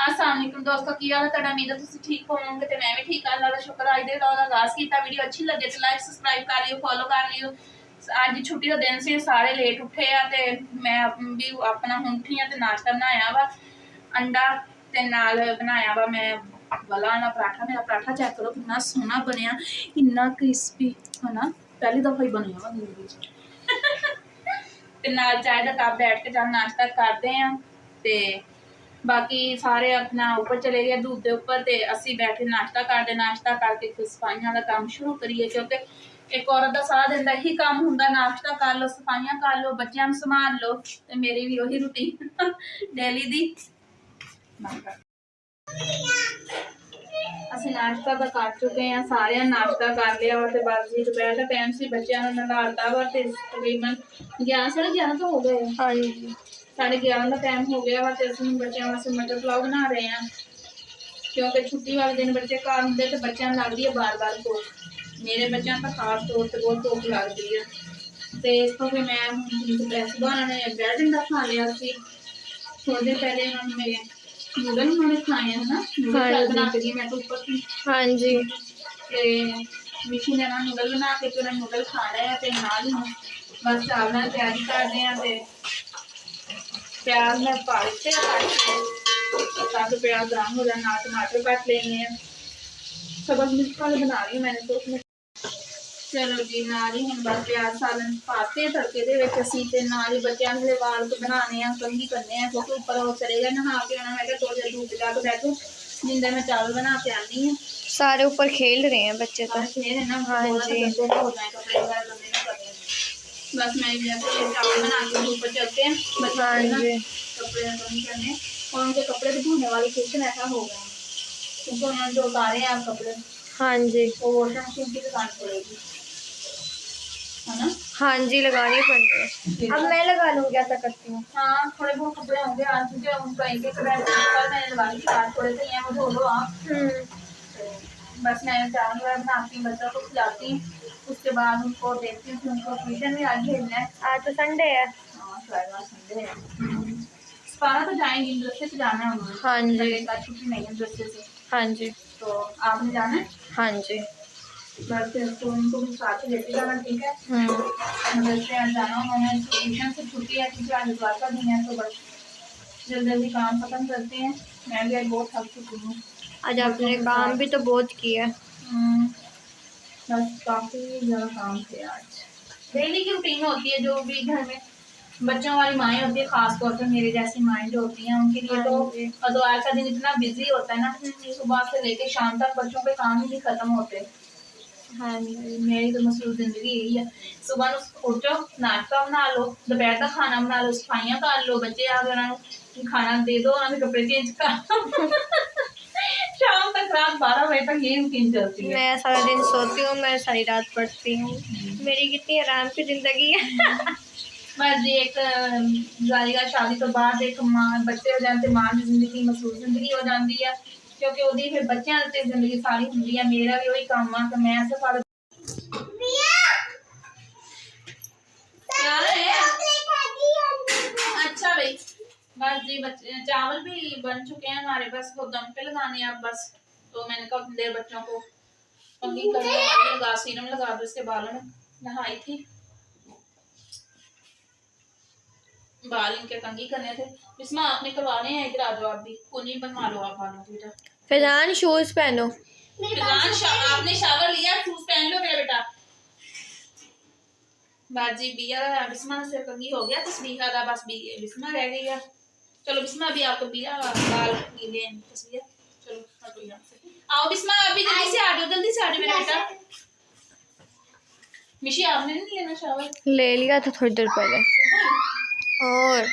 अस्सलामुअलैकुम दोस्तों, की हाल है तुहाडा? उम्मीद है तुसीं ठीक होवोगे ते मैं भी ठीक हां, अल्लाह दा शुक्र। अज दे व्लॉग दा आगाज़ कीता। वीडियो अच्छी लगे तो लाइक सबसक्राइब कर लियो, फॉलो कर लियो। अज छुट्टी का दिन सी, सारे लेट उठे आ ते मैं भी अपना हुण उठी आ ते नाश्ता बनाया वा अंडा ते नाल बनाया वा मैं वाला ना पराठा। मेरा पराठा चेक करो कितना सोहना बनया, इन्ना क्रिस्पी है ना, पहली दफा ही बनया वा जिंदगी च। ते नाल चाय दा कप बैठ के चल नाश्ता करते हैं ते बाकी सारे अपना ऊपर चले गए दूध के उपर ते असी बैठे नाश्ता करते, नाश्ता करके फिर सफाइयां का काम शुरू करिए क्योंकि एक औरत का सारा दिन का यही काम होंगे, नाश्ता कर लो, सफाइयां कर लो, बच्चों संभाल लो। ते मेरी भी वही रूटीन डेली दी। ਅਸੀਂ नाश्ता तो कर चुके हैं, सारे नाश्ता कर लिया वा ते बस जी दोपहर का टाइम से बच्चों ने नलाता वा ते तकरीबन 11 साढ़े 11 तो हो गए। हाँ जी, 11:30 का टाइम हो गया वा ते ਅਸੀਂ बच्चों वास्ते मटर पुलाव बना रहे हैं क्योंकि छुट्टी वाले दिन बच्चे घर होंगे तो बच्चों लगती है बार बार भुख। मेरे बच्चों तो खास तौर पर बहुत भुख लगती है तो इस तो मैं सुबह उन्होंने ब्रेड अंडा खा लिया सी। थोड़ी देर पहले उन्होंने मेरे नूडल उन्होंने खाए है ना, नूडल बना के दिए मैं तो ऊपर थी। हाँ जी, मिशी ने ना नूडल बना के तो उन्होंने नूडल खा लिया ते नाल ही बस चावल की तैयारी कर रहे हैं ते प्याज में पा दिते ताकि प्याज ब्राउन हो जाए, ना टमाटर काट लेंगे हैं। सब मिर्च वाले बना रही हूँ मैंने तो उसमें। चलो जी, नाल ही हम बस प्याज सालन पाते तड़के दे विच असीं ते नाल ही बच्चों के वाल बनाने हैं, कंघी करने हैं क्योंकि ऊपर वो चले गए नहा के आना। मैं क्या थोड़ी देर धूप जाके बैठो, जिंदे मैं चावल बना के आनी हूँ। सारे ऊपर खेल रहे हैं बच्चे तो। खेल ना, हाँ जी, हो जाए कपड़े वगैरह गंदे नहीं करने। बस मैं जैसे चावल बना के ऊपर चलते हैं बच्चे। हाँ जी, कपड़े नहीं करने और उनके कपड़े तो धोने वाली किचन ऐसा हो गया क्योंकि उन्होंने जो उतारे हैं आप कपड़े, हाँ जी, वो वॉशिंग मशीन की दुकान पड़ेगी है ना। हाँ जी, लगानी पड़ेगी। अब मैं लगा लूँगी, ऐसा करती हूँ। हाँ, थोड़े बहुत कपड़े होंगे आज क्योंकि उनका एक एक कल मैंने लगा ली, आज थोड़े से हैं वो धो लो आप। बस मैं चावल वगैरह बनाती हूँ, बच्चों को खिलाती हूँ, उसके बाद उनको देखती हूँ कि उनको ट्यूशन में आज भेजना है। आज तो संडे है। हाँ, शायद संडे है। सपारा तो जाएंगी, इंडस्ट्री से जाना है उन्होंने। हाँ जी, छुट्टी नहीं है इंडस्ट्री से। हाँ जी, तो आपने जाना है? हाँ जी। बस तो उनको भी साथ ही लेके जाना, ठीक है। इंडस्ट्री आज जाना, उन्होंने ट्यूशन से छुट्टी है क्योंकि आज इतवार का दिन है तो बस जल्दी जल्दी काम खत्म करते हैं। मैं भी आज बहुत थक चुकी हूँ, आज आपने काम भी तो बहुत किया। बस काफ़ी ज़्यादा काम थे आज। डेली की रूटीन होती है जो भी घर में बच्चों वाली माएँ होती है, खास तौर पे मेरे जैसी माएँ जो होती हैं उनके लिए तो इतवार का दिन इतना बिजी होता है ना, सुबह से लेके शाम तक बच्चों के काम ही नहीं खत्म होते। हाँ, मेरी तो मसरूफ जिंदगी यही है। सुबह उठो, नाश्ता बना लो, दोपहर का खाना बना लो, सफाइयां कर लो, बच्चे आ गए उन्होंने खाना दे दो, उन्होंने कपड़े चेंज कर शाम तक रात 12 बजे तक यही रूटीन चलती है। मैं सारा दिन सोती हूँ, मैं सारी रात पढ़ती हूँ। मेरी कितनी आराम की जिंदगी है। बस जी, एक जाएगा शादी तो बाद एक मां बच्चे हो जाते, मां की जिंदगी मसरूफ जिंदगी हो जाती है क्योंकि ਉਹਦੀ फिर बच्चों की जिंदगी सारी होंगी है। मेरा भी वही काम है कि मैं ऐसे सारा अच्छा भाई। बस जी, बच्चे चावल भी बन चुके हैं हमारे, बस वो दम पे लगाने हैं अब बस। तो मैंने कहा देर बच्चों को कंघी लगा, सीरम लगा दो इसके बालों में। नहाई थी, बाल इनके कंघी करने थे। इसमें आपने करवाने हैं, इधर आ जाओ आप भी, कुनी बनवा लो आप बालों की बेटा। फैजान शूज पहनो। फैजान आपने शावर लिया, शूज पहन लो मेरा बेटा। बाजी बिया का बिस्मा से कंघी हो गया, तस्बीहा का बस बिस्मा रह गई है। चलो बिस्मा अभी आपको बिया बाल गीले हैं तस्बीहा। चलो हटो यहाँ से, आओ बिस्मा अभी जल्दी से आ जाओ, जल्दी से आ जाओ मेरा बेटा। मिशी आपने नहीं लेना शावर? ले लिया था थोड़ी देर पहले, और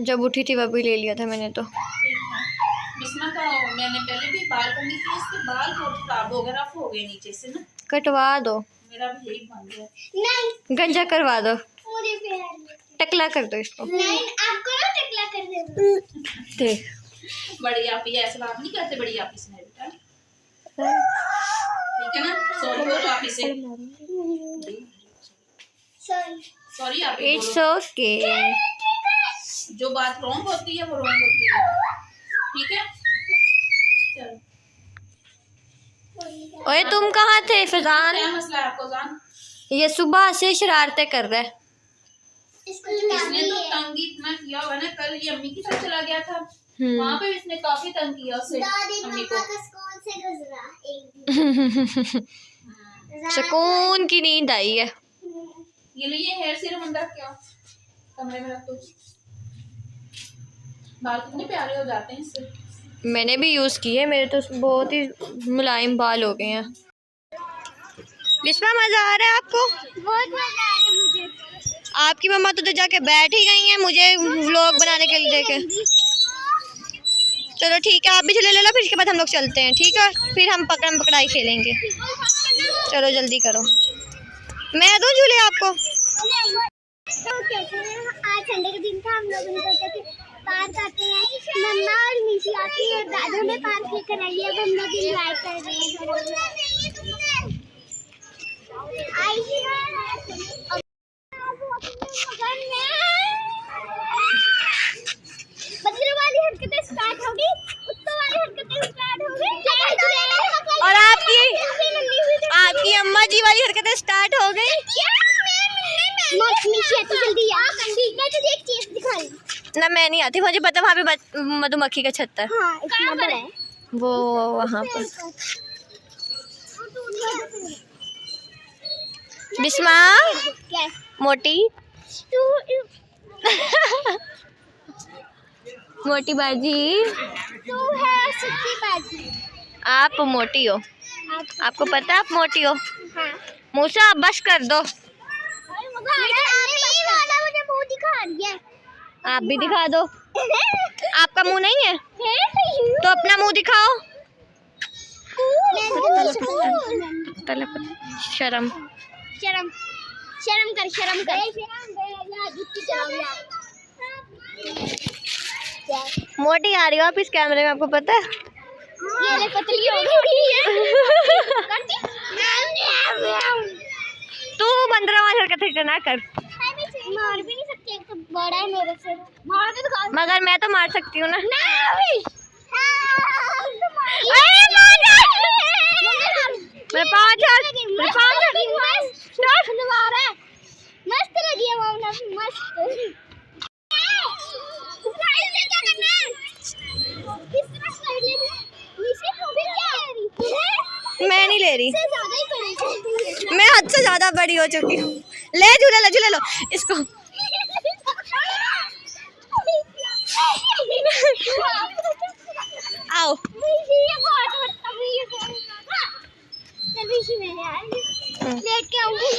जब उठी थी वह भी ले लिया था मैंने तो। बिस्मा का मैंने पहले भी बाल कंघी की, इसके बाल बहुत खराब हो गए, रफ हो गए नीचे से ना। कटवा दो, मेरा भी यही बन गया। नहीं, गंजा करवा दो, टकला कर दो इसको। नहीं, आपको ना टकला कर देना। देख, बड़ी आपी ऐसे बात नहीं करते, बड़ी आपी से बेटा, ठीक है ना। सॉरी बोलो आपी से, सॉरी सॉरी आप। It's okay. जो बात रॉन्ग होती है वो रॉन्ग होती है, ठीक है। चलो ओए तुम कहाँ थे फैजान? क्या मसला है आपको जान? ये सुबह से शरारतें कर रहा है। इसको इसने तो तंग इतना किया हुआ ना, कल ये अम्मी के साथ चला गया था, वहाँ पे इसने काफी तंग किया उसे अम्मी को। स्कूल से गुजरा एक सुकून की नींद आई है। ये लिए हेयर सीरम अंदर क्या कमरे में रख दो, बाल कितने प्यारे हो जाते हैं इससे। मैंने भी यूज़ की है, मेरे तो बहुत ही मुलायम बाल हो गए हैं। बिस्मा मज़ा आ रहा है आपको? बहुत मजा आ रहा है मुझे। आपकी मम्मा तो जाके बैठ ही गई हैं मुझे व्लॉग बनाने के लिए देखे। चलो ठीक है, आप भी झूले ले लो, फिर इसके बाद हम लोग चलते हैं, ठीक है। फिर हम पकड़म पकड़ाई खेलेंगे। चलो जल्दी करो, मैं दूँ झूले आपको। तो कैसे आज संडे के दिन था, हम लोगों ने सोचा कि पार्क आते हैं। मम्मा और निशी आती है, दादा ने पार्क लेकर आई है, अब हम लोग एंजॉय कर रहे हैं। बच्चों वाली हरकतें स्टार्ट हो गई, कुत्तों वाली हरकतें स्टार्ट हो गई, और आपकी अम्मा जी वाली हरकतें स्टार्ट हो गई। तू जल्दी आ, मैं तुझे एक चीज दिखाई। ना मैं नहीं आती, मुझे पता वहाँ पे मधुमक्खी का छत्ता है। हाँ, इतना बड़ा है वो वहाँ पर। बिस्मा क्या मोटी तू मोटी बाजी, तू है सच्ची बाजी। आप मोटी हो, आपको पता है आप मोटी हो। हाँ, मूसा आप बस कर दो, मुझे मुंह दिखा रही है। आप भी दिखा दो। आपका मुंह नहीं है तो अपना मुंह दिखाओ। शर्म शर्म शर्म कर, शर्म कर। मोटी आ रही हो आप इस कैमरे में, आपको पता है। ये ले पतली हो गई है। तू बंदरा वाली हरकत ना कर। मार भी नहीं सकती, एक तो बड़ा है मेरे से। मार दे दिखा। मगर मैं तो मार सकती हूँ ना। मेरे पाँव छाड़, मेरे पाँव छाड़। मस्त लगी है मामला, मस्त। मैं नहीं ले रही, मैं हद से ज्यादा बड़ी हो चुकी हूँ। ले झूले लो इसको। आओ लेट के आऊंगी।